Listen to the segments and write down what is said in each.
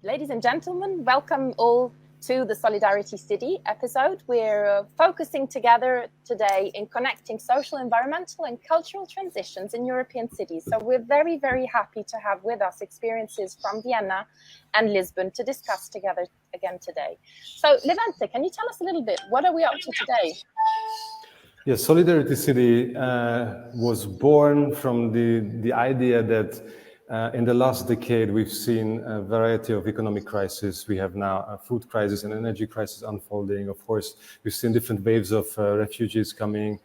Ladies and gentlemen, welcome all to the Solidarity City episode. We're focusing together today in connecting social, environmental and cultural transitions in European cities. So we're very, very happy to have with us experiences from Vienna and Lisbon to discuss together again today. So Levente, can you tell us a little bit, what are we up to today? Yes, Solidarity City was born from the idea that in the last decade, we've seen a variety of economic crises. We have now a food crisis and energy crisis unfolding. Of course, we've seen different waves of refugees coming.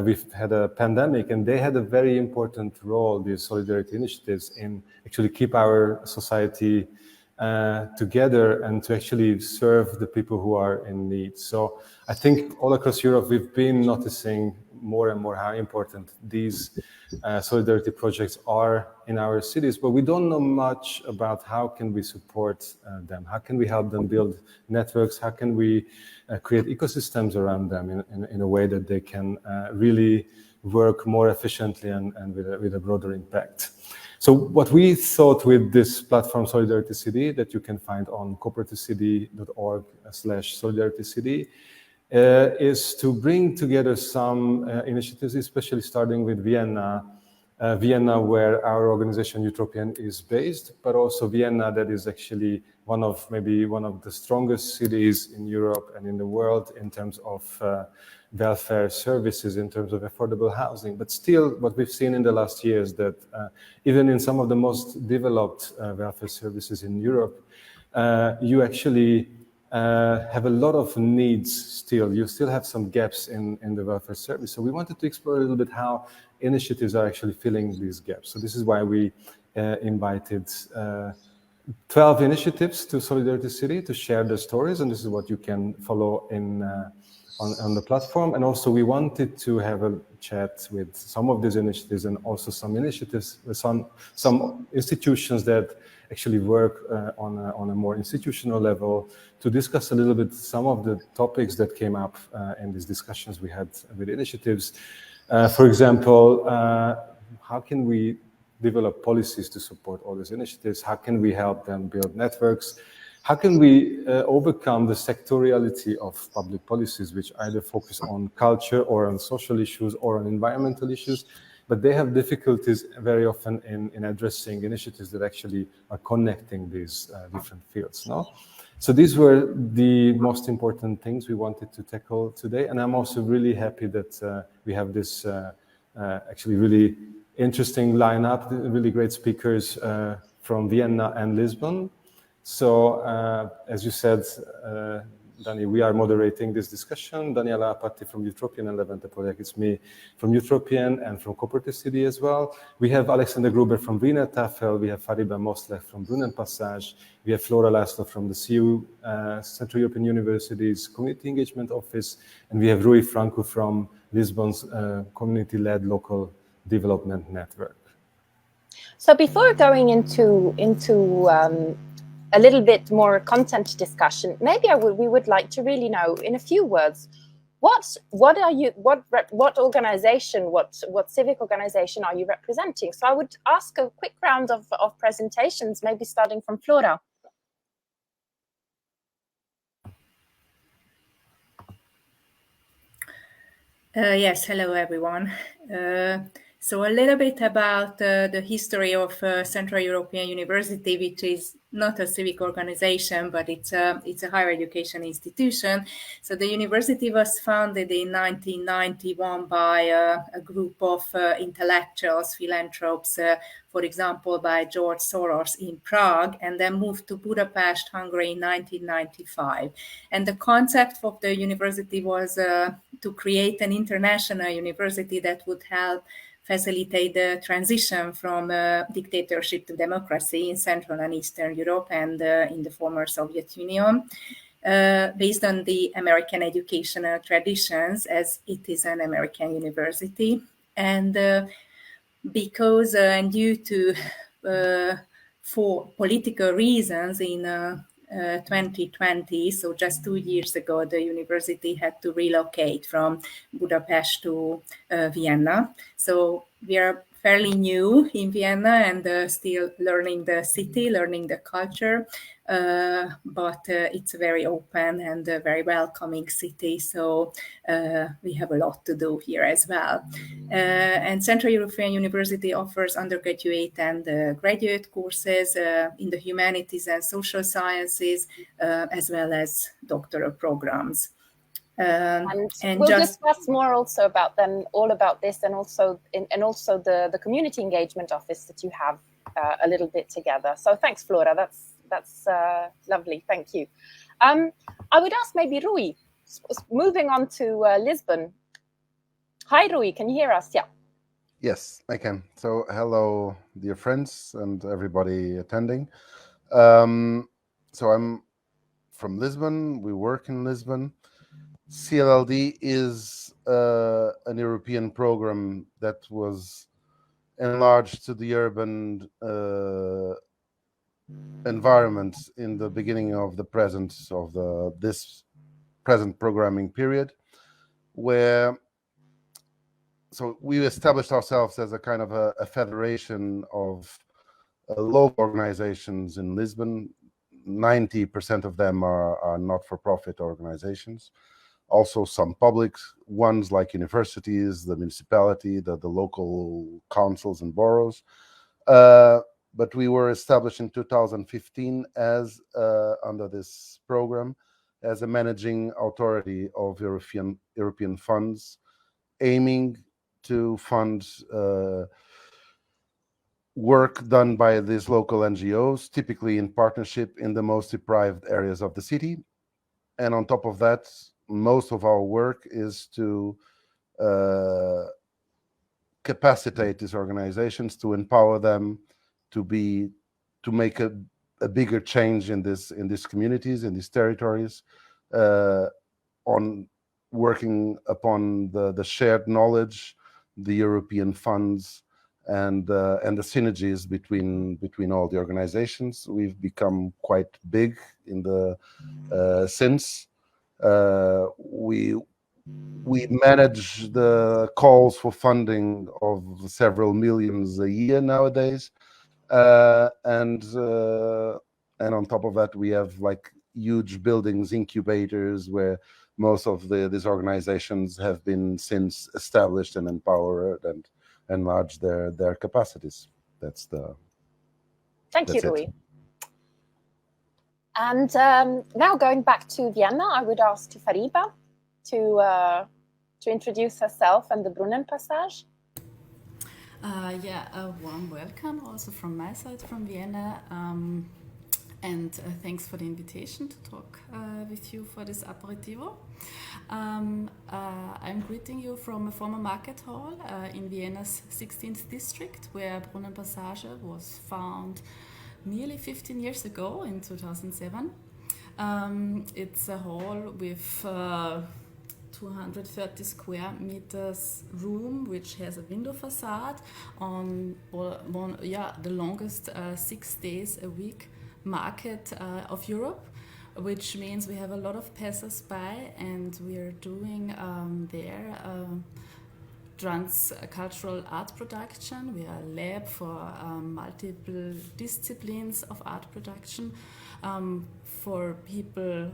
We've had a pandemic, and they had a very important role, these solidarity initiatives, in actually keep our society together and to actually serve the people who are in need. So I think all across Europe, we've been noticing more and more how important these solidarity projects are in our cities, but we don't know much about how can we support them, how can we help them build networks, how can we create ecosystems around them in a way that they can really work more efficiently and with a broader impact. So what we thought with this platform, Solidarity City, that you can find on cooperativecity.org/solidaritycity, is to bring together some initiatives, especially starting with Vienna, where our organization Utopian is based, but also Vienna, that is actually maybe one of the strongest cities in Europe and in the world in terms of welfare services, in terms of affordable housing. But still, what we've seen in the last years that even in some of the most developed welfare services in Europe, you actually have a lot of needs still. You still have some gaps in the welfare service. So we wanted to explore a little bit how initiatives are actually filling these gaps. So this is why we invited 12 initiatives to Solidarity City to share their stories, and this is what you can follow on the platform. And also we wanted to have a chat with some of these initiatives and also some initiatives, some institutions that actually work on a more institutional level to discuss a little bit some of the topics that came up in these discussions we had with initiatives. For example, how can we develop policies to support all these initiatives? How can we help them build networks? How can we overcome the sectoriality of public policies, which either focus on culture or on social issues or on environmental issues, but they have difficulties very often in addressing initiatives that actually are connecting these different fields, no? So these were the most important things we wanted to tackle today. And I'm also really happy that we have this actually really interesting lineup, really great speakers from Vienna and Lisbon. So, as you said, Dani, we are moderating this discussion. Daniela Apatti from Utopian and Levente Project. It's me from Utopian and from Cooperative City as well. We have Alexander Gruber from Wiener Tafel. We have Fariba Mosleh from Brunnen Passage. We have Flora Laszlo from the CU, Central European University's Community Engagement Office. And we have Rui Franco from Lisbon's community-led local development network. So before going into a little bit more content discussion, maybe we would like to really know in a few words, what organization, what civic organization are you representing? So I would ask a quick round of presentations, maybe starting from Flora. Yes, hello everyone. So a little bit about the history of Central European University, which is not a civic organization, but it's a higher education institution. So the university was founded in 1991 by a group of intellectuals, philanthropes, for example, by George Soros in Prague, and then moved to Budapest, Hungary in 1995. And the concept of the university was to create an international university that would help facilitate the transition from dictatorship to democracy in Central and Eastern Europe and in the former Soviet Union, based on the American educational traditions, as it is an American university. And because and due to for political reasons in 2020, so just 2 years ago, the university had to relocate from Budapest to Vienna. So we are fairly new in Vienna and still learning the city, learning the culture. But it's a very open and a very welcoming city. So we have a lot to do here as well. And Central European University offers undergraduate and graduate courses in the humanities and social sciences, as well as doctoral programs. And we'll discuss more also about then all about this, and also the community engagement office that you have a little bit together. So thanks, Flora. That's lovely. Thank you. I would ask maybe Rui, moving on to Lisbon. Hi, Rui. Can you hear us? Yeah. Yes, I can. So hello, dear friends and everybody attending. So I'm from Lisbon. We work in Lisbon. CLLD is an European program that was enlarged to the urban environment in the beginning of the this present programming period, where so we established ourselves as a kind of a federation of local organizations in Lisbon. 90% of them are not-for-profit organizations. Also some public ones like universities, the municipality, the local councils and boroughs. But we were established in 2015 as, under this program, as a managing authority of European funds, aiming to fund work done by these local NGOs, typically in partnership in the most deprived areas of the city. And on top of that, most of our work is to capacitate these organizations, to empower them to make a bigger change in these communities, in these territories, on working upon the shared knowledge, the European funds, and the synergies between all the organizations. We've become quite big in the since. We manage the calls for funding of several millions a year nowadays, and on top of that, we have like huge buildings, incubators, where most of these organizations have been since established and empowered and enlarged their capacities. Thank you, Rui. And now going back to Vienna, I would ask Fariba to introduce herself and the Brunnen Passage. A warm welcome also from my side from Vienna, and thanks for the invitation to talk with you for this aperitivo. I'm greeting you from a former market hall in Vienna's 16th district, where Brunnen Passage was found nearly 15 years ago in 2007. It's a hall with 230 square meters room, which has a window facade on the longest 6 days a week market of Europe, which means we have a lot of passers-by, and we are doing there transcultural art production. We are a lab for multiple disciplines of art production for people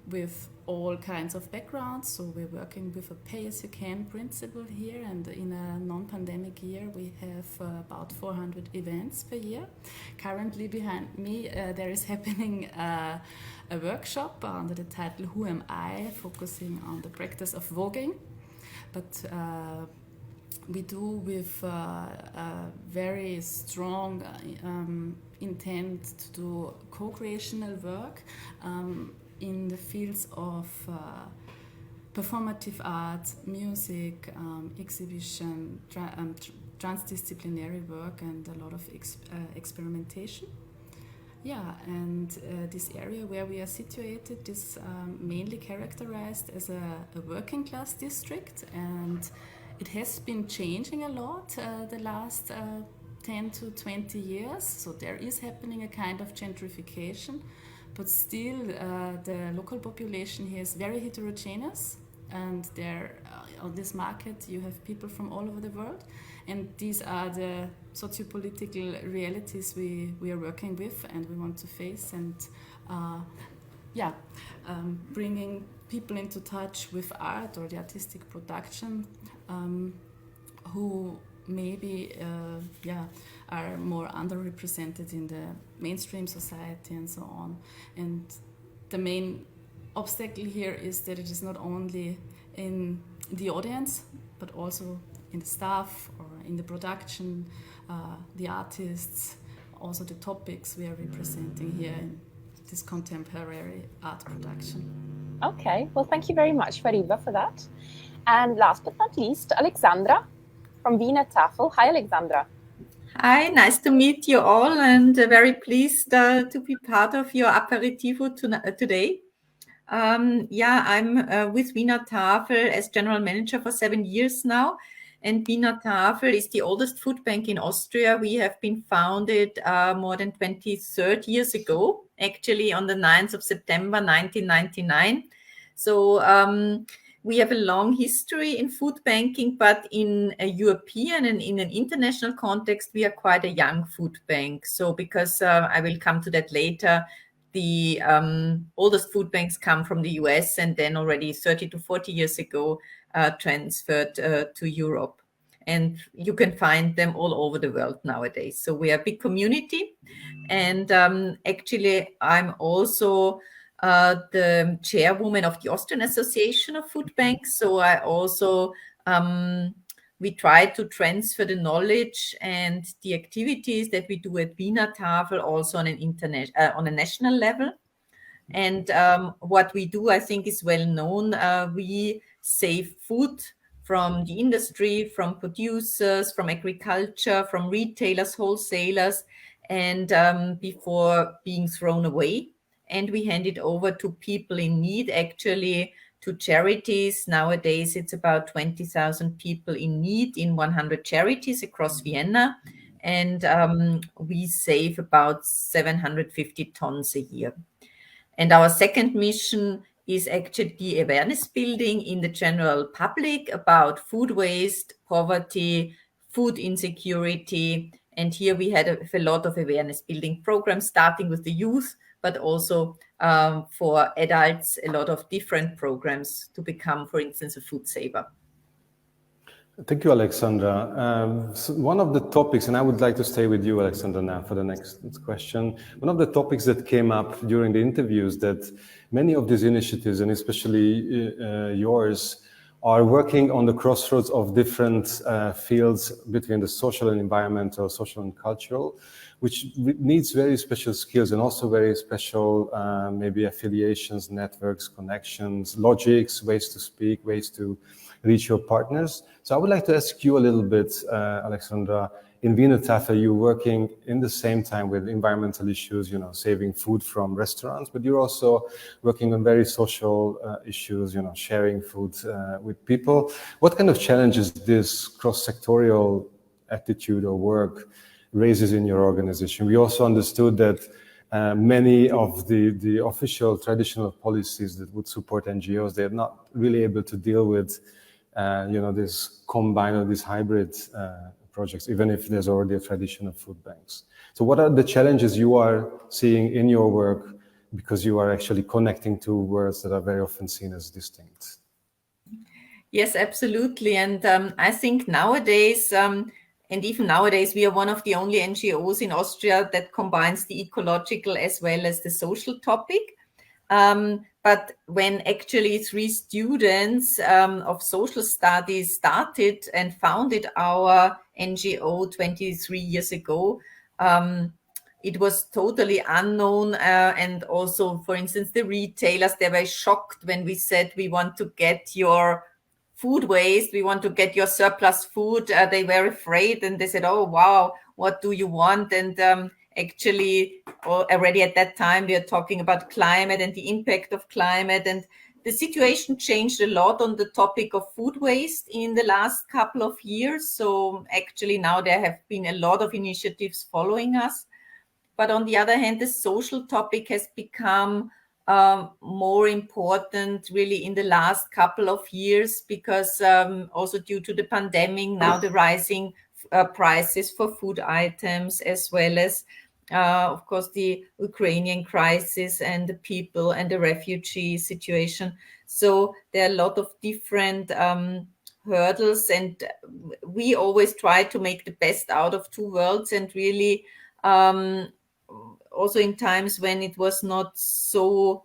with all kinds of backgrounds. So we're working with a pay-as-you-can principle here, and in a non-pandemic year we have about 400 events per year. Currently behind me there is happening a workshop under the title Who Am I?, focusing on the practice of voguing. But we do with a very strong intent to do co-creational work in the fields of performative art, music, exhibition, transdisciplinary work, and a lot of experimentation. Yeah, and this area where we are situated is mainly characterized as a working class district, and it has been changing a lot the last 10 to 20 years. So there is happening a kind of gentrification, but still the local population here is very heterogeneous. and there on this market you have people from all over the world, and these are the socio-political realities we are working with and we want to face, and bringing people into touch with art or the artistic production who maybe are more underrepresented in the mainstream society and so on. And the main obstacle here is that it is not only in the audience but also in the staff or in the production, the artists, also the topics we are representing here in this contemporary art production. Okay, well, thank you very much, Fariba, for that. And last but not least, Alexandra from Wiener Tafel. Hi, Alexandra. Hi, nice to meet you all, and very pleased to be part of your aperitivo today. I'm with Wiener Tafel as general manager for 7 years now. And Wiener Tafel is the oldest food bank in Austria. We have been founded more than 23 years ago, actually on the 9th of September 1999. So we have a long history in food banking, but in a European and in an international context, we are quite a young food bank. So because I will come to that later, the oldest food banks come from the US and then already 30 to 40 years ago transferred to Europe. And you can find them all over the world nowadays. So we are a big community. And actually, I'm also the chairwoman of the Austrian Association of Food Banks. So I also, we try to transfer the knowledge and the activities that we do at Wiener Tafel also on on a national level. And what we do, I think, is well known. We save food from the industry, from producers, from agriculture, from retailers, wholesalers, and before being thrown away. And we hand it over to people in need, actually, to charities. Nowadays, it's about 20,000 people in need in 100 charities across Vienna. And we save about 750 tons a year. And our second mission is actually the awareness building in the general public about food waste, poverty, food insecurity. And here we had a lot of awareness building programs, starting with the youth, but also for adults, a lot of different programs to become, for instance, a food saver. Thank you, Alexandra. So one of the topics, and I would like to stay with you, Alexandra, now for the next question. One of the topics that came up during the interviews that many of these initiatives, and especially yours, are working on the crossroads of different fields between the social and environmental, social and cultural, which needs very special skills and also very special maybe affiliations, networks, connections, logics, ways to speak, ways to reach your partners. So I would like to ask you a little bit, Alexandra, in Wiener Tafel, you're working in the same time with environmental issues, you know, saving food from restaurants, but you're also working on very social issues, you know, sharing food with people. What kind of challenges this cross-sectorial attitude or work raises in your organization? We also understood that many of the official traditional policies that would support NGOs, they're not really able to deal with this combined or these hybrid projects, even if there's already a tradition of food banks. So what are the challenges you are seeing in your work, because you are actually connecting two worlds that are very often seen as distinct? Yes, absolutely. And I think nowadays, and even nowadays, we are one of the only NGOs in Austria that combines the ecological as well as the social topic. But when actually 3 students of social studies started and founded our NGO 23 years ago, it was totally unknown. And also, for instance, the retailers, they were shocked when we said, we want to get your food waste, we want to get your surplus food. They were afraid and they said, oh, wow, what do you want? And actually, already at that time, we are talking about climate and the impact of climate. And the situation changed a lot on the topic of food waste in the last couple of years. So actually now there have been a lot of initiatives following us. But on the other hand, the social topic has become more important really in the last couple of years, because also due to the pandemic, now the rising prices for food items, as well as of course the Ukrainian crisis and the people and the refugee situation. So there are a lot of different hurdles, and we always try to make the best out of two worlds, and really also in times when it was not so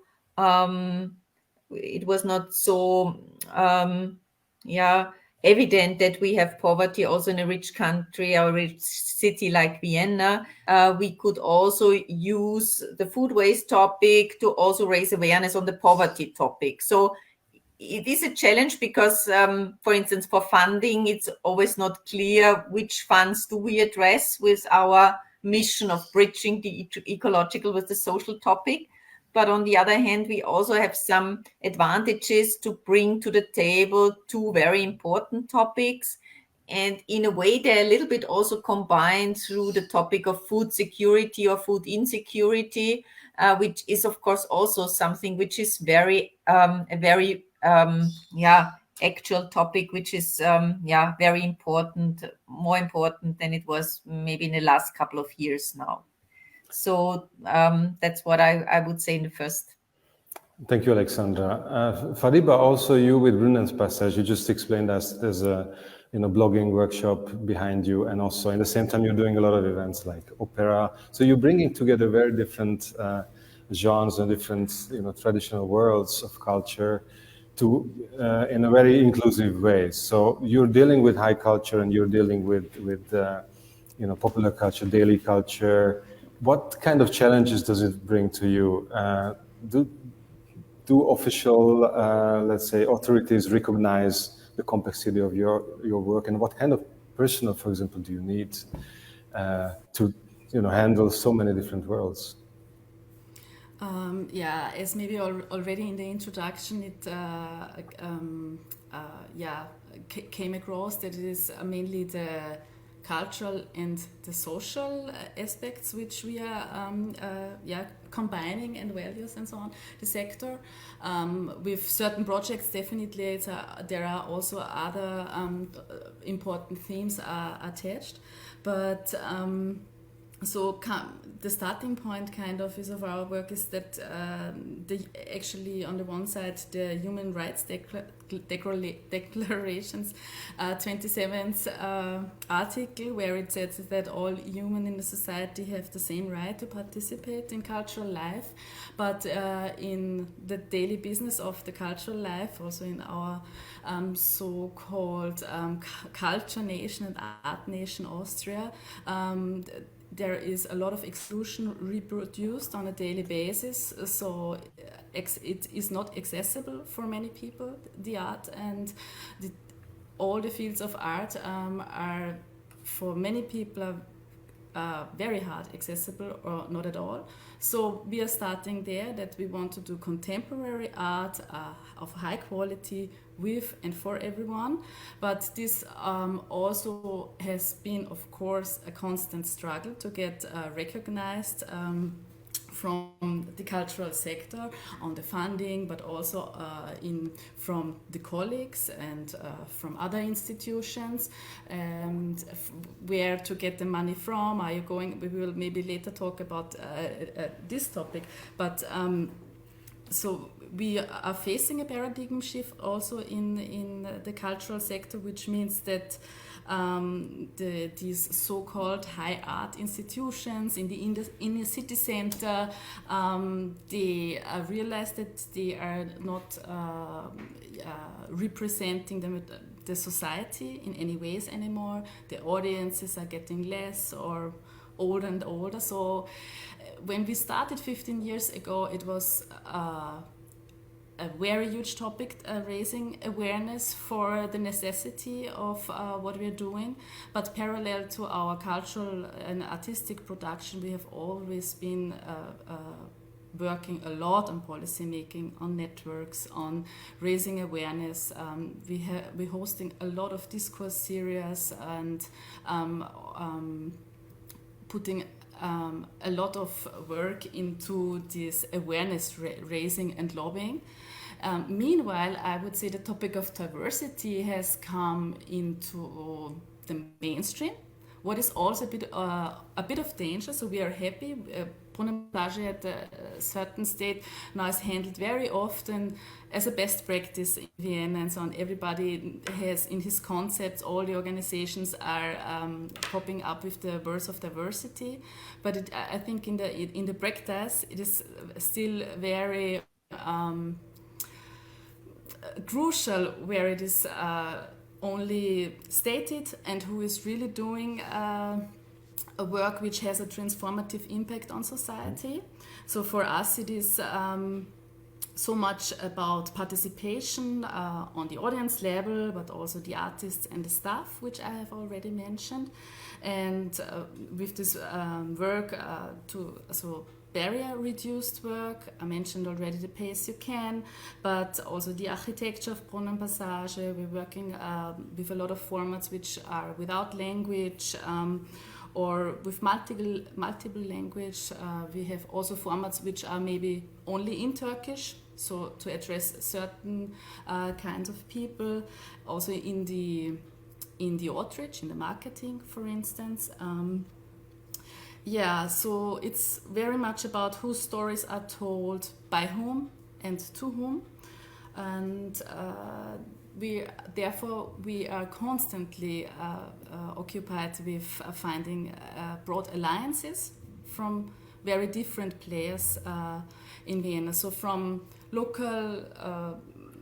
evident that we have poverty also in a rich country or a rich city like Vienna. We could also use the food waste topic to also raise awareness on the poverty topic. So it is a challenge because, for instance, for funding, it's always not clear which funds do we address with our mission of bridging the ecological with the social topic. But on the other hand, we also have some advantages to bring to the table two very important topics. And in a way, they're a little bit also combined through the topic of food security or food insecurity, which is, of course, also something which is very, actual topic, which is, very important, more important than it was maybe in the last couple of years now. So that's what I would say in the first. Thank you, Alexandra. Fariba, also you with Brunen's Passage, you just explained us there's a blogging workshop behind you, and also in the same time you're doing a lot of events like opera. So you're bringing together very different genres and different traditional worlds of culture to in a very inclusive way. So you're dealing with high culture and you're dealing with popular culture, daily culture. What kind of challenges does it bring to you? Do official, let's say, authorities recognize the complexity of your work, and what kind of personnel, for example, do you need to handle so many different worlds? As maybe already in the introduction, it came across that it is mainly the cultural and the social aspects which we are combining, and values and so on, the sector. With certain projects, definitely there are also other important themes are attached, but the starting point kind of is of our work is that actually on the one side the Human Rights Declaration's 27th article, where it says that all humans in the society have the same right to participate in cultural life, but in the daily business of the cultural life, also in our so-called culture nation and art nation Austria, there is a lot of exclusion reproduced on a daily basis, so it is not accessible for many people, the art, and all the fields of art are for many people very hard accessible or not at all. So we are starting there, that we want to do contemporary art of high quality with and for everyone, but this also has been, of course, a constant struggle to get recognized from the cultural sector on the funding, but also from the colleagues and from other institutions, and where to get the money from. Are you going? We will maybe later talk about this topic, but so we are facing a paradigm shift also in the cultural sector, which means that these so-called high art institutions in the city center, they realize that they are not representing the society in any ways anymore. The audiences are getting less or older and older. So when we started 15 years ago, it was a very huge topic, raising awareness for the necessity of what we're doing. But parallel to our cultural and artistic production, we have always been working a lot on policy making, on networks, on raising awareness. We're hosting a lot of discourse series and putting a lot of work into this awareness raising and lobbying. Meanwhile, I would say the topic of diversity has come into the mainstream, what is also a bit of danger. So we are happy. Brunnenmontage at a certain state now is handled very often as a best practice in Vienna and so on. Everybody has in his concepts, all the organizations are popping up with the words of diversity. But I think in the practice, it is still very crucial where it is only stated and who is really doing a work which has a transformative impact on society. So for us it is so much about participation on the audience level, but also the artists and the staff, which I have already mentioned. And with this work barrier reduced work, I mentioned already the Pay As You Can, but also the architecture of Brunnenpassage. We're working with a lot of formats which are without language or with multiple language. We have also formats which are maybe only in Turkish, so to address certain kinds of people. Also in the outreach, in the marketing, for instance. So it's very much about whose stories are told by whom and to whom. And we are constantly occupied with finding broad alliances from very different players in Vienna. So from local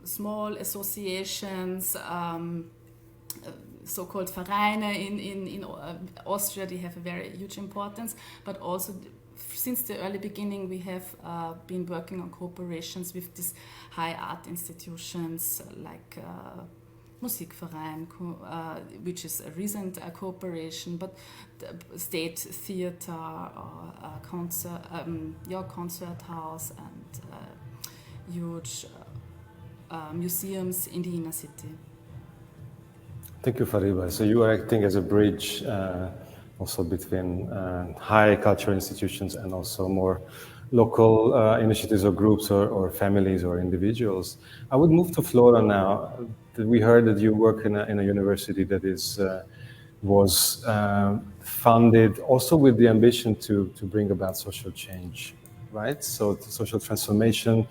small associations, so-called Vereine in Austria, they have a very huge importance, but also since the early beginning we have been working on cooperations with these high art institutions like Musikverein, which is a recent cooperation, but the State Theatre or concert house and huge museums in the inner city. Thank you, Fariba. So you are acting as a bridge also between high cultural institutions and also more local initiatives or groups or families or individuals. I would move to Flora now. We heard that you work in a university that was funded also with the ambition to bring about social change, right? So social transformation.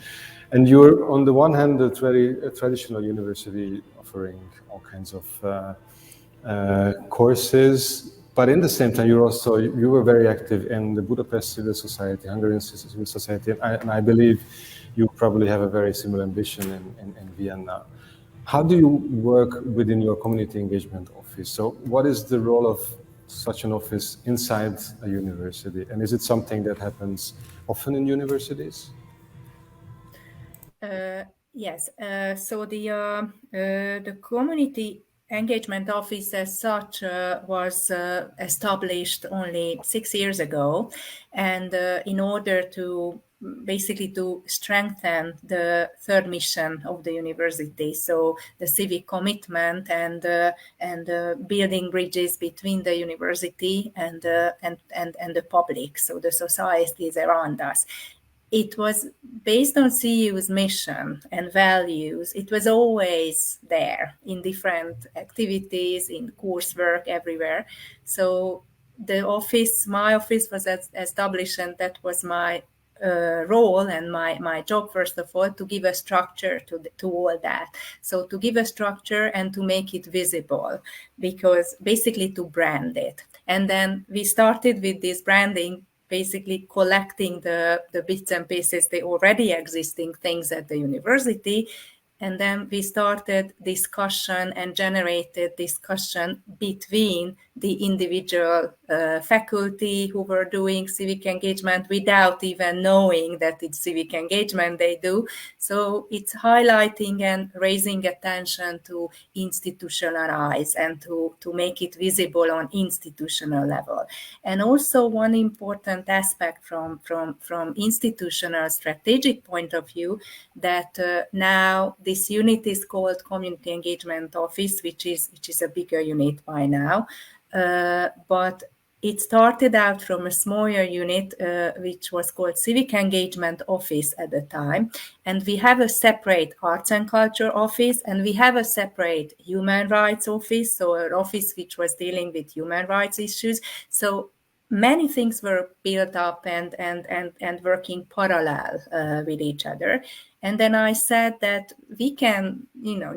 And you're, on the one hand, a traditional university offering all kinds of courses, but in the same time, you were very active in the Budapest Civil Society, Hungarian Civil Society, and I believe you probably have a very similar ambition in Vienna. How do you work within your community engagement office? So what is the role of such an office inside a university? And is it something that happens often in universities? Yes. So the community engagement office as such was established only 6 years ago, and in order to basically to strengthen the third mission of the university, so the civic commitment and building bridges between the university and the public, so the societies around us. It was based on CU's mission and values. It was always there in different activities, in coursework, everywhere. So the office, my office was established, and that was my role and my job, first of all, to give a structure to all that. So to give a structure and to make it visible, because basically to brand it. And then we started with this branding, basically collecting the bits and pieces, the already existing things at the university. And then we started discussion and generated discussion between the individual faculty who were doing civic engagement without even knowing that it's civic engagement they do. So it's highlighting and raising attention to institutionalize and to make it visible on institutional level. And also one important aspect from institutional strategic point of view, that now this unit is called Community Engagement Office, which is a bigger unit by now. But it started out from a smaller unit, which was called Civic Engagement Office at the time. And we have a separate Arts and Culture Office, and we have a separate Human Rights Office, so an office which was dealing with human rights issues. So many things were built up and working parallel with each other. And then I said that we can,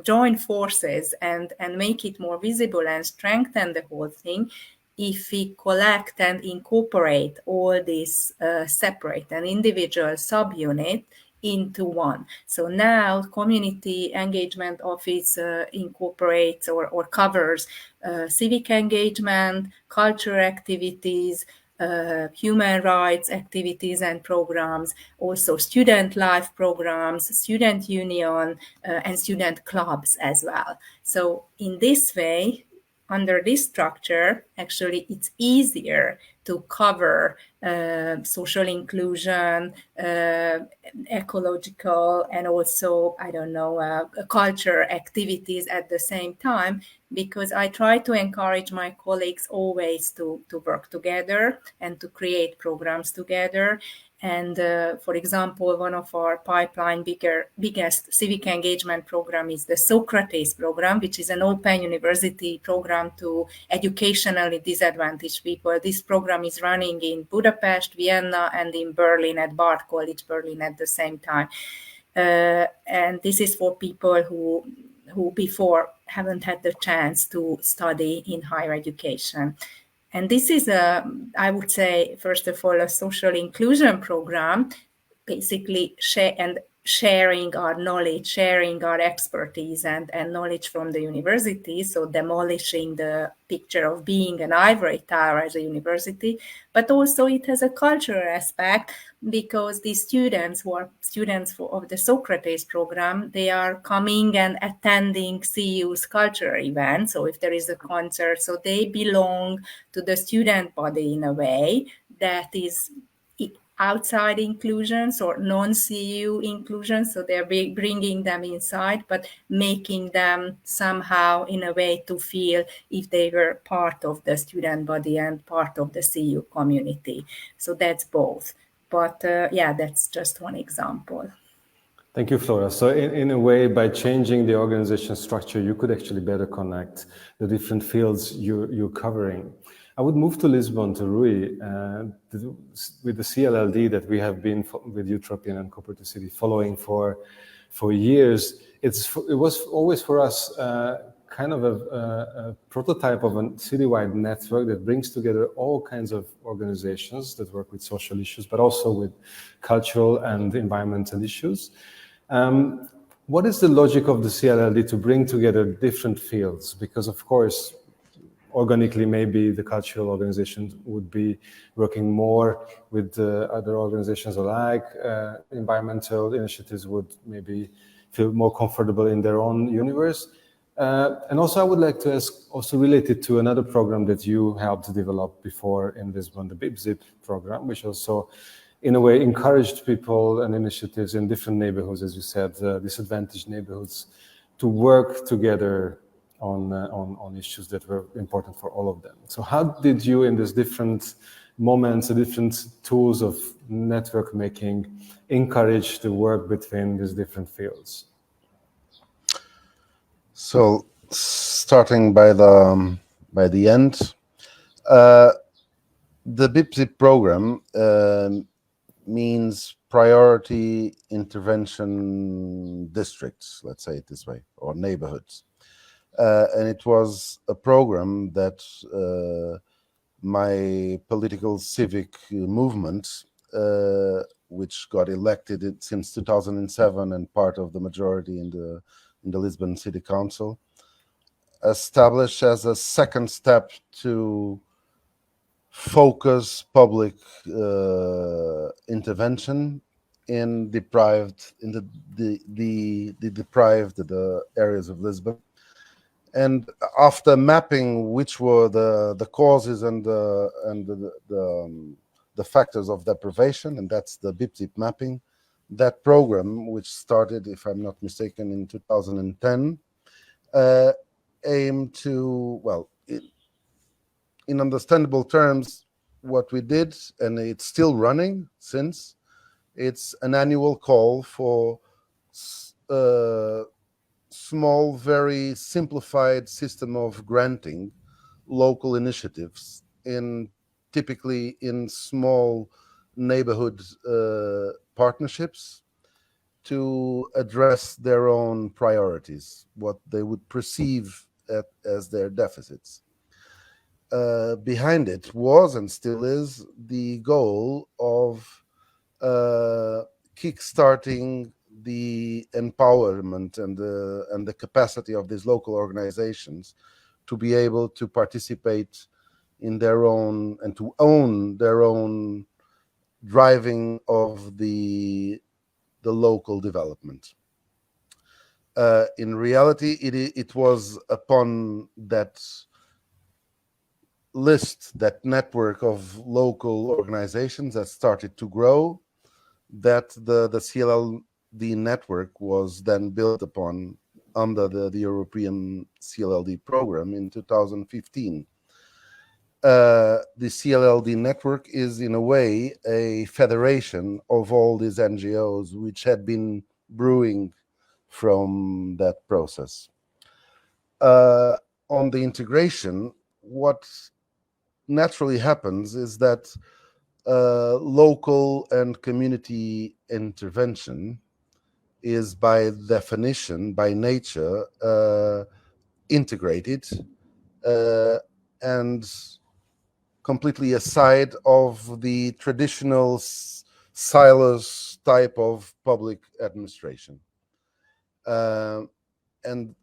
join forces and make it more visible and strengthen the whole thing if we collect and incorporate all these separate and individual subunits into one. So now Community Engagement Office incorporates or covers civic engagement, culture activities, human rights activities and programs, also student life programs, student union, and student clubs as well. So in this way, under this structure, actually, it's easier to cover social inclusion, ecological, and also, culture activities at the same time, because I try to encourage my colleagues always to work together and to create programs together. And for example, one of our pipeline biggest civic engagement program is the Socrates Program, which is an open university program to educationally disadvantaged people. This program is running in Budapest, Vienna, and in Berlin at Bard College, Berlin at the same time. And this is for people who before haven't had the chance to study in higher education. And this is I would say, first of all, a social inclusion program, basically sharing our knowledge, sharing our expertise and knowledge from the university, so demolishing the picture of being an ivory tower as a university. But also it has a cultural aspect, because the students who are students of the Socrates program, they are coming and attending CU's cultural events. So if there is a concert, so they belong to the student body in a way that is outside inclusions or non-CU inclusions, so they're bringing them inside, but making them somehow in a way to feel if they were part of the student body and part of the CU community. So that's both. But that's just one example. Thank you, Flora. So in a way, by changing the organization structure, you could actually better connect the different fields you're covering. I would move to Lisbon, to Rui, with the CLLD that we have been with Utopian and Cooperative City following for years. It was always for us kind of a prototype of a citywide network that brings together all kinds of organizations that work with social issues, but also with cultural and environmental issues. What is the logic of the CLLD to bring together different fields? Because of course, organically, maybe the cultural organizations would be working more with other organizations alike. Environmental initiatives would maybe feel more comfortable in their own universe. And also, I would like to ask, also related to another program that you helped develop before in Lisbon, the BIPZIP program, which also, in a way, encouraged people and initiatives in different neighborhoods, as you said, disadvantaged neighborhoods, to work together on issues that were important for all of them. So how did you, in these different moments, the different tools of network making, encourage the work between these different fields? So starting by the end, the BIPZIP program means priority intervention districts, let's say it this way, or neighborhoods. And it was a program that my political civic movement, which got elected since 2007 and part of the majority in the Lisbon City Council, established as a second step to focus public intervention in the deprived areas of Lisbon. And after mapping which were the causes and the factors of deprivation, and that's the BIPZIP mapping, that program, which started, if I'm not mistaken, in 2010, aimed to, in understandable terms, what we did, and it's still running since, it's an annual call for small, very simplified system of granting local initiatives typically in small neighborhood partnerships to address their own priorities, what they would perceive as their deficits. Behind it was and still is the goal of kickstarting the empowerment and the capacity of these local organizations to be able to participate in their own and to own their own driving of the local development. In reality, it was upon that list, that network of local organizations that started to grow, that the CLLD network was then built upon under the European CLLD program in 2015. The CLLD network is in a way a federation of all these NGOs which had been brewing from that process. On the integration, what naturally happens is that local and community intervention is by definition, by nature, integrated and completely aside of the traditional silos type of public administration, and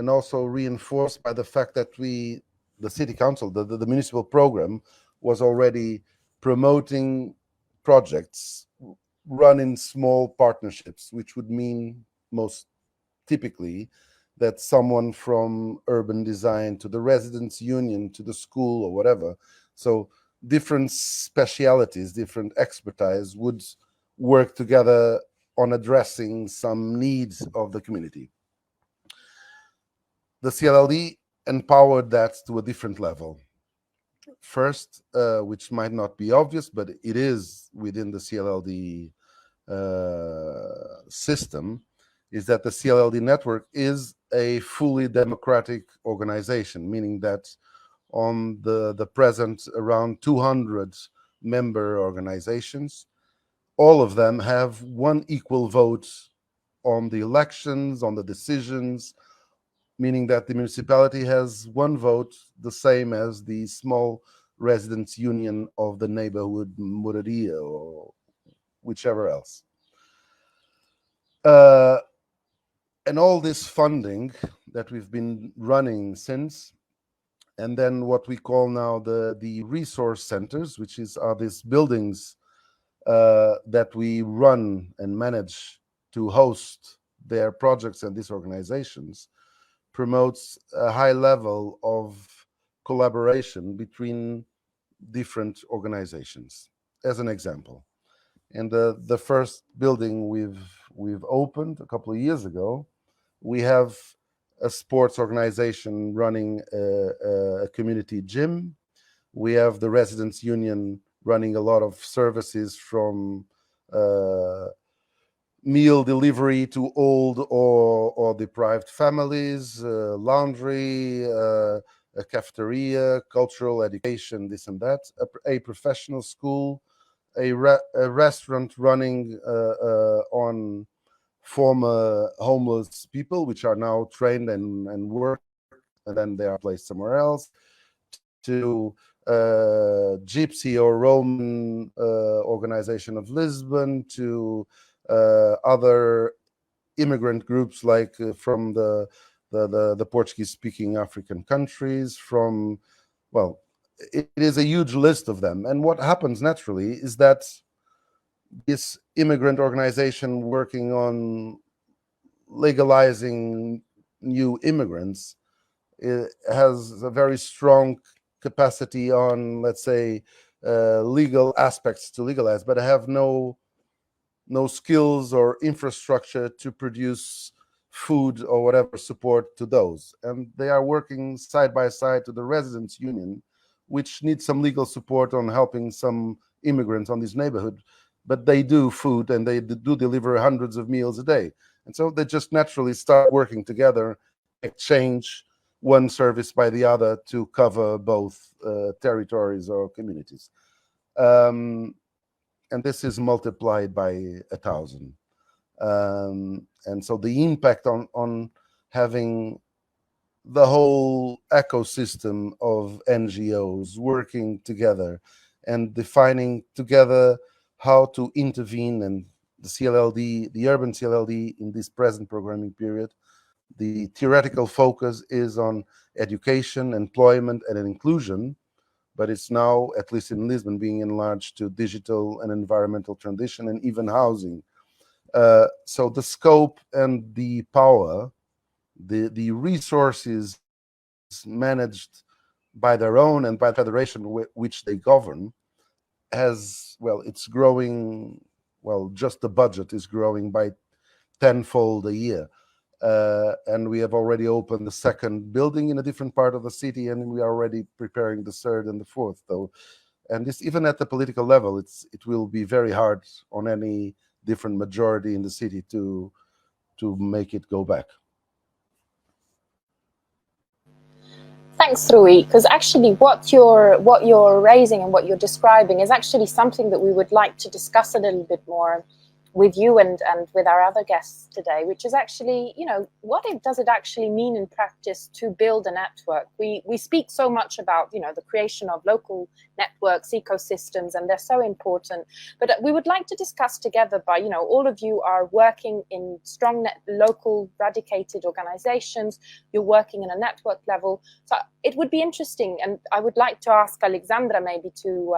also reinforced by the fact that the city council, the municipal program, was already promoting projects run in small partnerships, which would mean most typically that someone from urban design to the residents union to the school or whatever, so different specialities, different expertise would work together on addressing some needs of the community. The CLLD empowered that to a different level. First, which might not be obvious, but it is within the CLLD system, is that the CLLD network is a fully democratic organization, meaning that on the present around 200 member organizations, all of them have one equal vote on the elections, on the decisions, meaning that the municipality has one vote, the same as the small residents union of the neighborhood moradia or whichever else. And all this funding that we've been running since, and then what we call now the resource centers, which are these buildings that we run and manage to host their projects and these organizations, promotes a high level of collaboration between different organizations. As an example, and the first building we've opened a couple of years ago, we have a sports organization running a community gym. We have the residents union running a lot of services from meal delivery to old or deprived families, laundry, a cafeteria, cultural education, this and that, a professional school, a restaurant running on former homeless people, which are now trained and work, and then they are placed somewhere else, to Gypsy or Roman organization of Lisbon, to other immigrant groups like from the Portuguese-speaking African countries, from, well, it is a huge list of them. And what happens naturally is that this immigrant organization working on legalizing new immigrants has a very strong capacity on, let's say, legal aspects to legalize, but have no skills or infrastructure to produce food or whatever support to those. And they are working side by side to the residents' union, which needs some legal support on helping some immigrants on this neighborhood. But they do food and they do deliver hundreds of meals a day. And so they just naturally start working together, exchange one service by the other to cover both territories or communities. And this is multiplied by 1,000. And so the impact on having the whole ecosystem of NGOs working together and defining together how to intervene, and the CLLD, the urban CLLD in this present programming period, the theoretical focus is on education, employment, and inclusion, but it's now, at least in Lisbon, being enlarged to digital and environmental transition and even housing. So the scope and the power, the resources managed by their own and by the federation which they govern has, well, it's growing, well, just the budget is growing by tenfold a year. And we have already opened the second building in a different part of the city, and we are already preparing the third and the fourth, though. And this, even at the political level, it will be very hard on any different majority in the city to make it go back. Thanks, Rui, because actually what you're raising and what you're describing is actually something that we would like to discuss a little bit more with you and with our other guests today, which is actually, you know, does it actually mean in practice to build a network? We speak so much about, you know, the creation of local networks, ecosystems, and they're so important. But we would like to discuss together by, you know, all of you are working in strong local radicated organizations, you're working in a network level. So it would be interesting, and I would like to ask Alexandra maybe to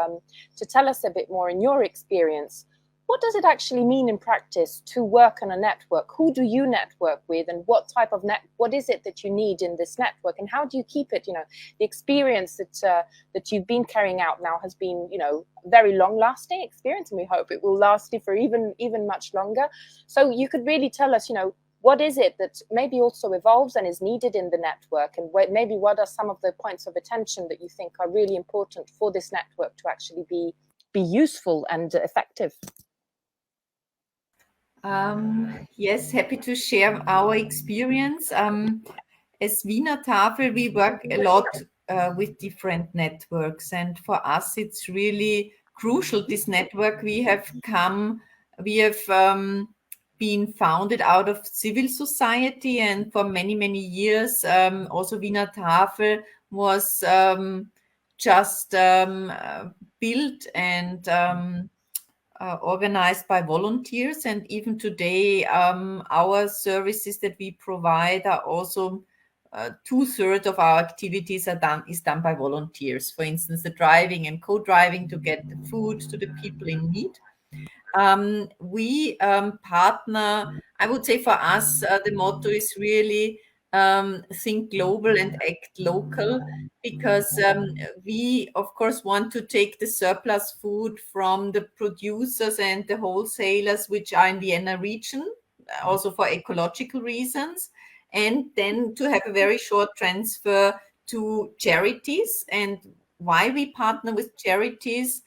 tell us a bit more in your experience. What does it actually mean in practice to work on a network? Who do you network with, and what type of what is it that you need in this network, and how do you keep it? You know, the experience that you've been carrying out now has been, you know, very long-lasting experience, and we hope it will last for even much longer. So you could really tell us, you know, what is it that maybe also evolves and is needed in the network, and maybe what are some of the points of attention that you think are really important for this network to actually be useful and effective? Yes, happy to share our experience. As Wiener Tafel, we work a lot with different networks, and for us, it's really crucial. This network we have been founded out of civil society, and for many years, also Wiener Tafel was just built and organized by volunteers, and even today our services that we provide are also 2/3 of our activities is done by volunteers. For instance, the driving and co-driving to get the food to the people in need. We partner, I would say for us, the motto is really think global and act local, because we, of course, want to take the surplus food from the producers and the wholesalers which are in Vienna region, also for ecological reasons, and then to have a very short transfer to charities. And why we partner with charities,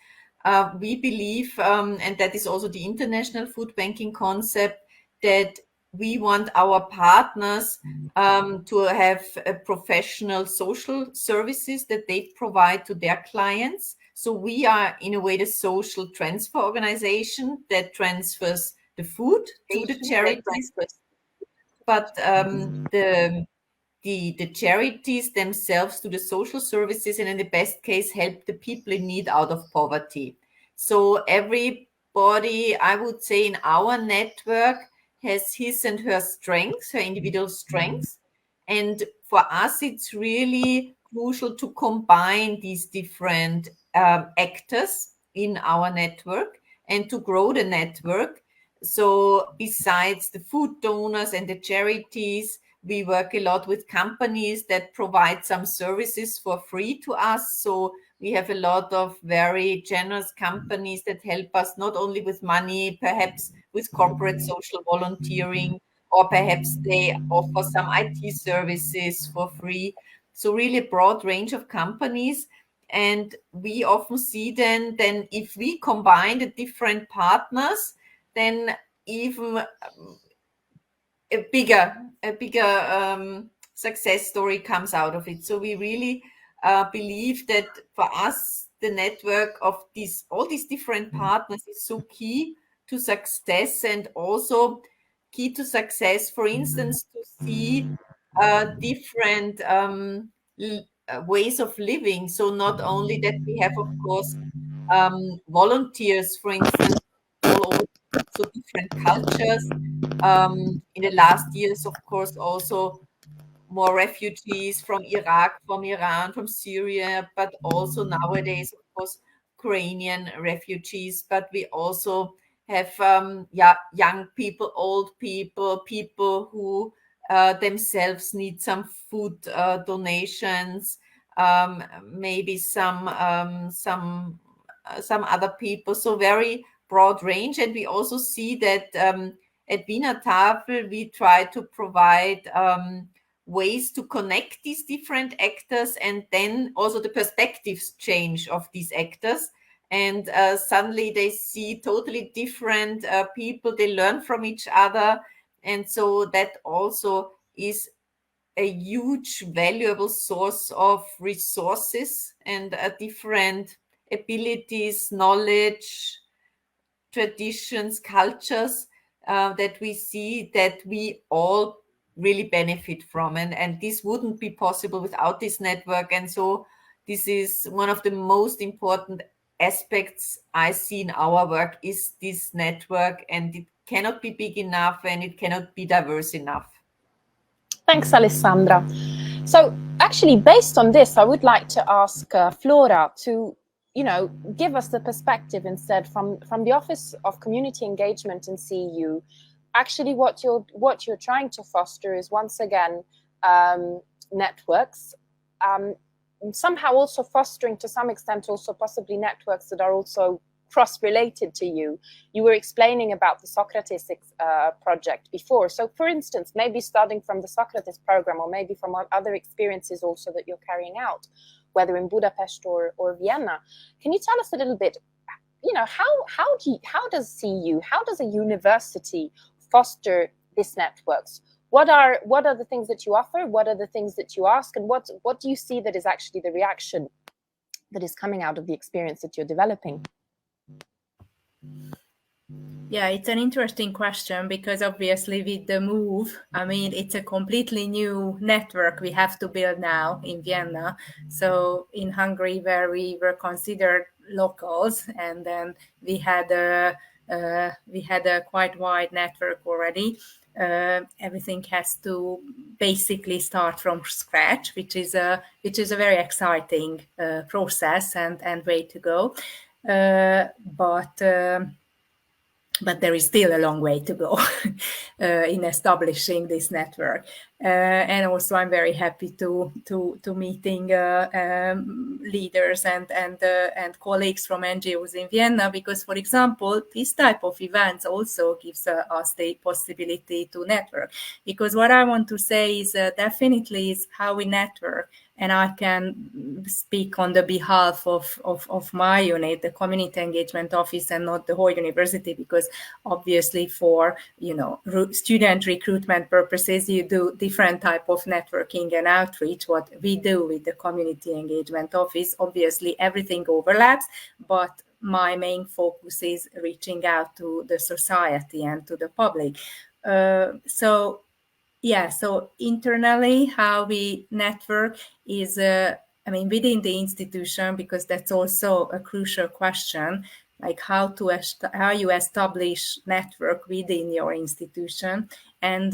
we believe, and that is also the international food banking concept, that we want our partners to have a professional social services that they provide to their clients. So we are, in a way, the social transfer organization that transfers the food to the charities. But the charities themselves do the social services, and in the best case, help the people in need out of poverty. So everybody, I would say, in our network has his and her strengths, her individual strengths. And for us, it's really crucial to combine these different actors in our network and to grow the network. So besides the food donors and the charities, we work a lot with companies that provide some services for free to us. So we have a lot of very generous companies that help us not only with money, perhaps with corporate social volunteering, or perhaps they offer some IT services for free. So really a broad range of companies. And we often see then if we combine the different partners, then even a bigger success story comes out of it. So we really believe that for us, the network of all these different partners is so key to success, and also key to success, for instance, to see different ways of living. So not only that we have, of course, volunteers, for instance, all over, so different cultures. In the last years, of course, also more refugees from Iraq, from Iran, from Syria, but also nowadays, of course, Ukrainian refugees. But we also have young people, old people, people who themselves need some food donations, maybe some other people. So very broad range. And we also see that at Wiener Tafel, we try to provide ways to connect these different actors, and then also the perspectives change of these actors. And suddenly they see totally different people, they learn from each other. And so that also is a huge valuable source of resources and different abilities, knowledge, traditions, cultures that we see that we all really benefit from. And this wouldn't be possible without this network. And so this is one of the most important aspects I see in our work, is this network, and it cannot be big enough and it cannot be diverse enough. Thanks, Alessandra. So actually, based on this, I would like to ask Flora to give us the perspective instead from the Office of Community Engagement in CEU. Actually, what you're trying to foster is, once again, networks, somehow also fostering to some extent also possibly networks that are also cross-related to you. You were explaining about the Socrates project before. So for instance, maybe starting from the Socrates program, or maybe from other experiences also that you're carrying out, whether in Budapest or Vienna. Can you tell us a little bit, how does CEU, how does a university foster these networks? What are the things that you offer? What are the things that you ask? And what do you see that is actually the reaction that is coming out of the experience that you're developing? Yeah, it's an interesting question, because obviously with the move, it's a completely new network we have to build now in Vienna. So in Hungary, where we were considered locals, and then we had a quite wide network already. Everything has to basically start from scratch, which is a very exciting process and way to go. But there is still a long way to go in establishing this network. And also, I'm very happy to meeting leaders and colleagues from NGOs in Vienna, because, for example, this type of events also gives us the possibility to network. Because what I want to say is definitely is how we network. And I can speak on the behalf of my unit, the Community Engagement Office, and not the whole university, because obviously for student recruitment purposes, you do different type of networking and outreach. What we do with the Community Engagement Office, obviously everything overlaps, but my main focus is reaching out to the society and to the public. So internally, how we network is, within the institution, because that's also a crucial question, like how you establish network within your institution, and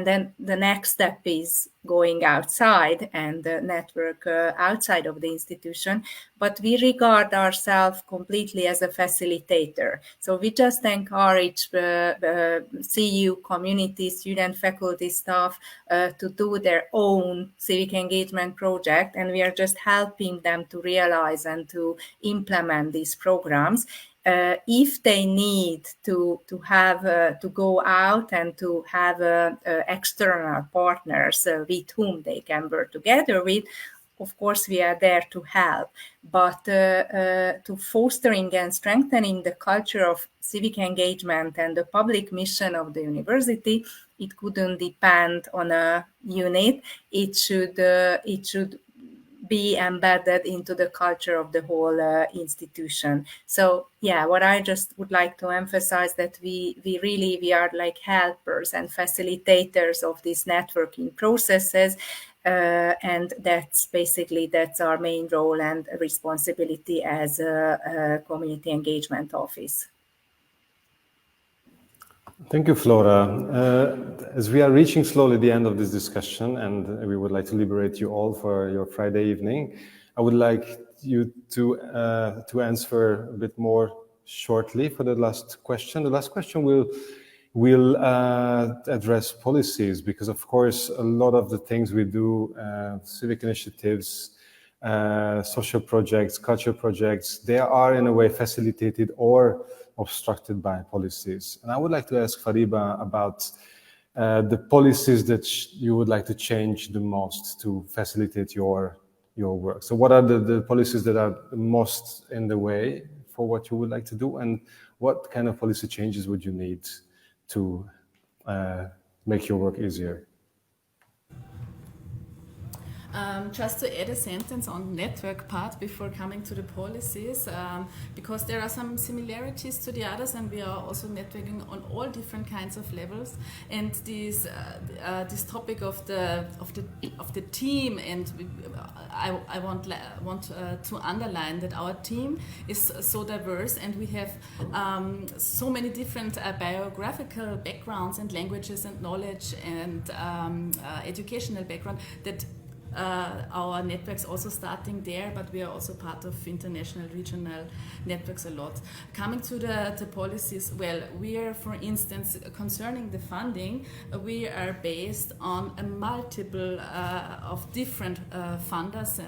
then the next step is going outside and network outside of the institution. But we regard ourselves completely as a facilitator. So we just encourage CEU community, student, faculty, staff to do their own civic engagement project, and we are just helping them to realize and to implement these programs. if they need to have to go out and to have external partners with whom they can work together with, of course we are there to help. But to fostering and strengthening the culture of civic engagement and the public mission of the university, it couldn't depend on a unit. It should be embedded into the culture of the whole institution. So yeah, what I just would like to emphasize that we are like helpers and facilitators of these networking processes, and that's our main role and responsibility as a community engagement office. Thank you, Flora. As we are reaching slowly the end of this discussion, and we would like to liberate you all for your Friday evening, I would like you to answer a bit more shortly for the last question. The last question will address policies, because of course a lot of the things we do, civic initiatives, social projects, culture projects, they are in a way facilitated or obstructed by policies. And I would like to ask Fariba about the policies that you would like to change the most to facilitate your work. So what are the policies that are most in the way for what you would like to do, and what kind of policy changes would you need to make your work easier? Just to add a sentence on network part before coming to the policies, because there are some similarities to the others, and we are also networking on all different kinds of levels. And this topic of the team, and I want to underline that our team is so diverse, and we have so many different biographical backgrounds and languages and knowledge and educational background that. Our networks also starting there, but we are also part of international, regional networks a lot. Coming to the policies, well, we are, for instance, concerning the funding, we are based on a multiple of different funders,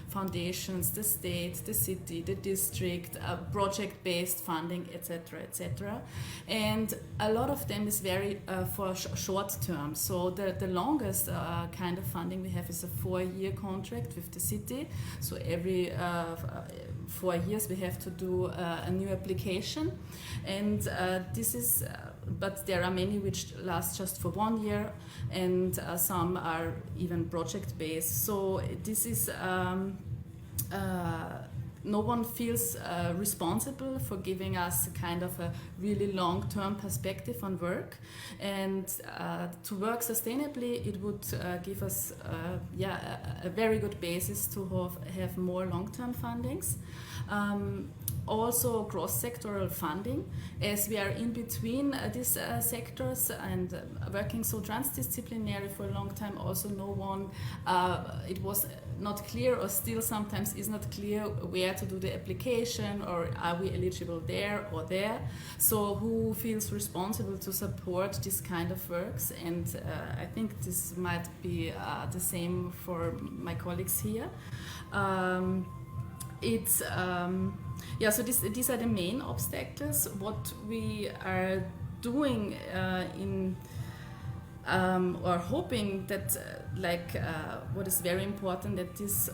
foundations, the state, the city, the district, project-based funding, etc., etc. And a lot of them is very for short term. So the longest kind of funding we have is a 4-year contract with the city. So every 4 years we have to do a new application, and this is. But there are many which last just for 1 year, and some are even project-based. So this is. No one feels responsible for giving us a kind of a really long-term perspective on work, and to work sustainably it would give us a very good basis to have more long-term fundings. Also cross-sectoral funding, as we are in between these sectors and working so transdisciplinary for a long time. Also no one, it was not clear, or still sometimes is not clear, where to do the application, or are we eligible there or there. So who feels responsible to support this kind of works? And I think this might be the same for my colleagues here. So these are the main obstacles. What we are doing or hoping that, what is very important at this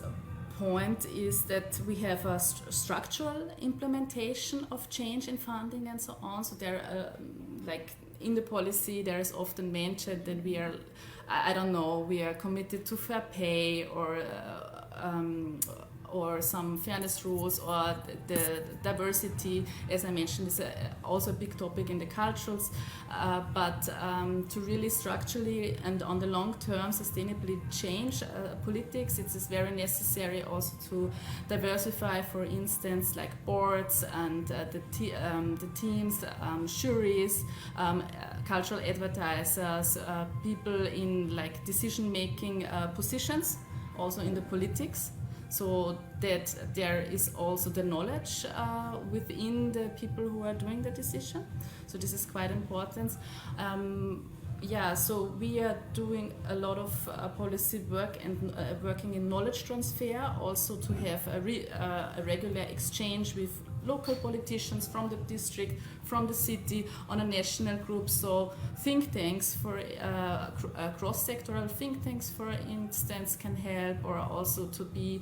point is that we have a structural implementation of change in funding and so on. So there, in the policy, there is often mentioned that we are, we are committed to fair pay, or some fairness rules, or the diversity, as I mentioned, is also a big topic in the cultures. But to really structurally and on the long term sustainably change politics, it is very necessary also to diversify, for instance, like boards and the teams, juries, cultural advertisers, people in decision-making positions, also in the politics. So that there is also the knowledge within the people who are doing the decision. So this is quite important. So we are doing a lot of policy work and working in knowledge transfer, also to have a regular exchange with local politicians, from the district, from the city, on a national group. So think tanks for cross-sectoral think tanks, for instance, can help, or also to be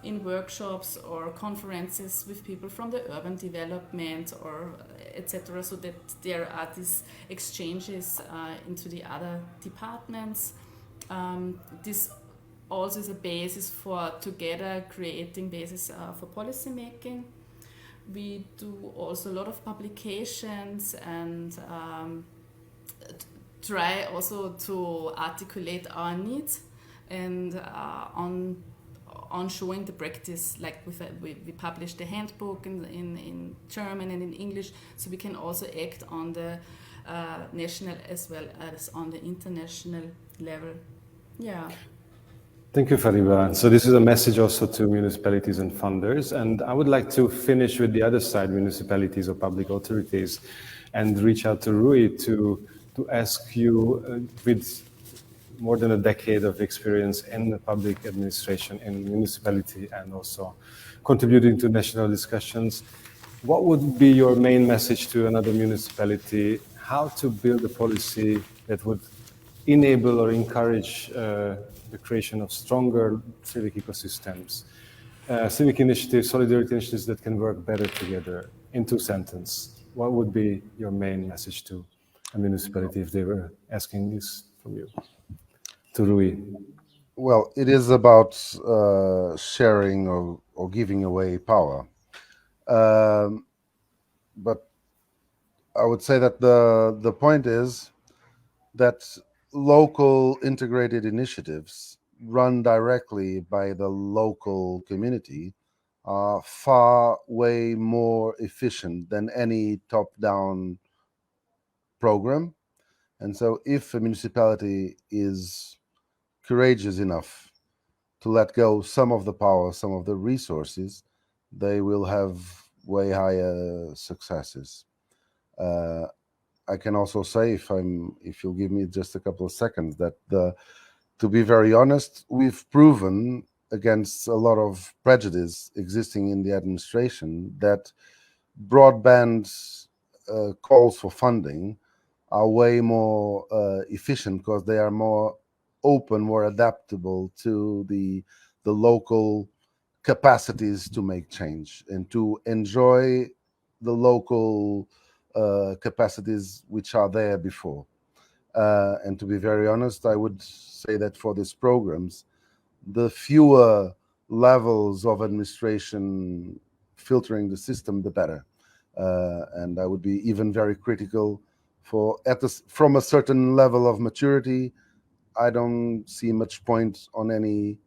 in workshops or conferences with people from the urban development or etc., so that there are these exchanges into the other departments. This also is a basis for together creating basis for policy making. We do also a lot of publications and try also to articulate our needs and on showing the practice. Like we published the handbook in German and in English, so we can also act on the national as well as on the international level. Yeah. Thank you, Fariba. So this is a message also to municipalities and funders. And I would like to finish with the other side, municipalities or public authorities, and reach out to Rui to ask you, with more than a decade of experience in the public administration in municipality and also contributing to national discussions, what would be your main message to another municipality, how to build a policy that would enable or encourage the creation of stronger civic ecosystems, civic initiatives, solidarity initiatives that can work better together? In 2 sentences, what would be your main message to a municipality if they were asking this from you? To Rui. Well, it is about sharing or giving away power. But I would say that the point is that local integrated initiatives run directly by the local community are far way more efficient than any top-down program. And so if a municipality is courageous enough to let go some of the power, some of the resources, they will have way higher successes. I can also say, if you'll give me just a couple of seconds, that to be very honest, we've proven against a lot of prejudice existing in the administration that broadband calls for funding are way more efficient because they are more open, more adaptable to the local capacities to make change and to enjoy the local capacities which are there before. And to be very honest, I would say that for these programs, the fewer levels of administration filtering the system, the better. And I would be even very critical from a certain level of maturity. I don't see much point on any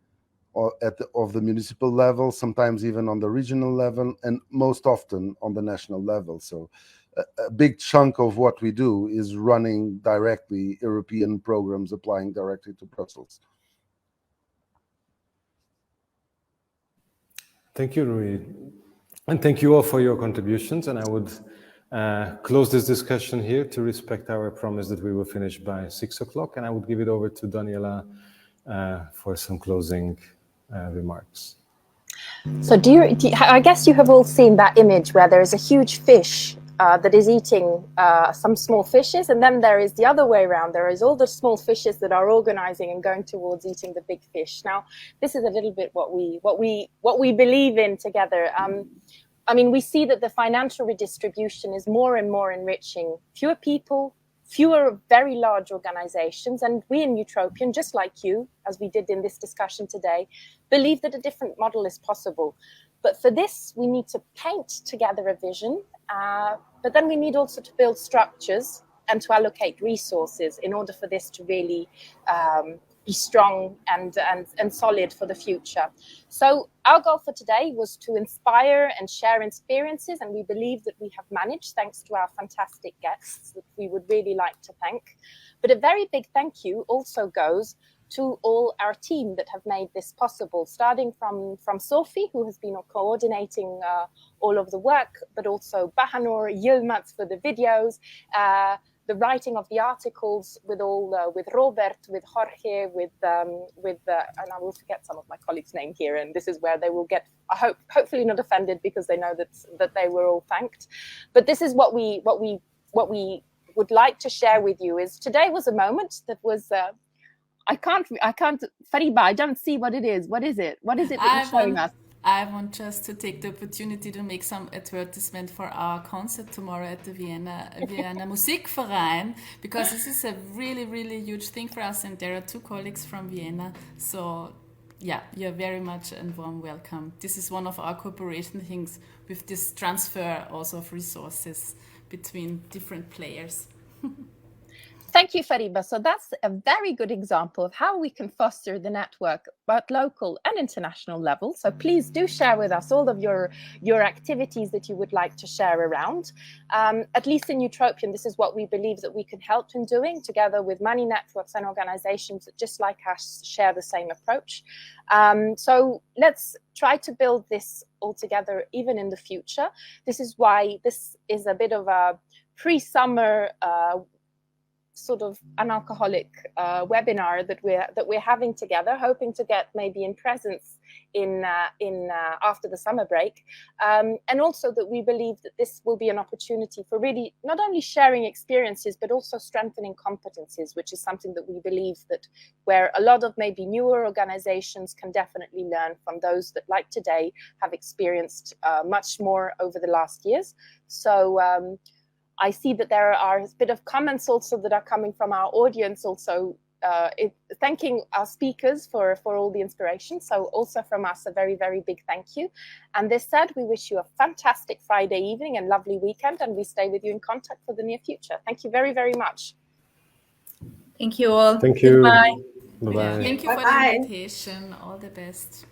of the municipal level, sometimes even on the regional level, and most often on the national level. So a big chunk of what we do is running directly European programs, applying directly to Brussels. Thank you, Rui. And thank you all for your contributions. And I would close this discussion here to respect our promise that we will finish by 6 o'clock. And I would give it over to Daniela for some closing remarks. So I guess you have all seen that image where there is a huge fish that is eating some small fishes, and then there is the other way around. There is all the small fishes that are organizing and going towards eating the big fish. Now, this is a little bit what we believe in together. I mean, we see that the financial redistribution is more and more enriching fewer people, fewer very large organizations, and we in Utopian, just like you, as we did in this discussion today, believe that a different model is possible. But for this, we need to paint together a vision, but then we need also to build structures and to allocate resources in order for this to really be strong and solid for the future. So our goal for today was to inspire and share experiences, and we believe that we have managed, thanks to our fantastic guests that we would really like to thank. But a very big thank you also goes to all our team that have made this possible, starting from Sophie, who has been coordinating all of the work, but also Bahanur, Yilmaz for the videos, the writing of the articles with with Robert, with Jorge, and I will forget some of my colleagues' name here, and this is where they will get, I hope, hopefully not offended, because they know that they were all thanked. But this is what we would like to share with you. Is today was a moment that was. I can't, Fariba, I don't see what it is. What is it? What is it that you're showing us? I want just to take the opportunity to make some advertisement for our concert tomorrow at the Vienna Musikverein, because this is a really, really huge thing for us, and there are 2 colleagues from Vienna. So yeah, you're very much and warm welcome. This is one of our cooperation things with this transfer also of resources between different players. Thank you, Fariba. So that's a very good example of how we can foster the network at local and international level. So please do share with us all of your activities that you would like to share around. At least in Utopian, this is what we believe that we can help in doing, together with many networks and organizations that just like us share the same approach. So let's try to build this all together even in the future. This is why this is a bit of a pre-summer sort of unalcoholic webinar that we're having together, hoping to get maybe in presence in after the summer break, and also that we believe that this will be an opportunity for really not only sharing experiences but also strengthening competencies, which is something that we believe that where a lot of maybe newer organizations can definitely learn from those that, like today, have experienced much more over the last years. So I see that there are a bit of comments also that are coming from our audience, also thanking our speakers for all the inspiration. So also from us, a very, very big thank you. And this said, we wish you a fantastic Friday evening and lovely weekend, and we stay with you in contact for the near future. Thank you very, very much. Thank you all. Thank you. Goodbye. Bye-bye. Thank you for the invitation. All the best.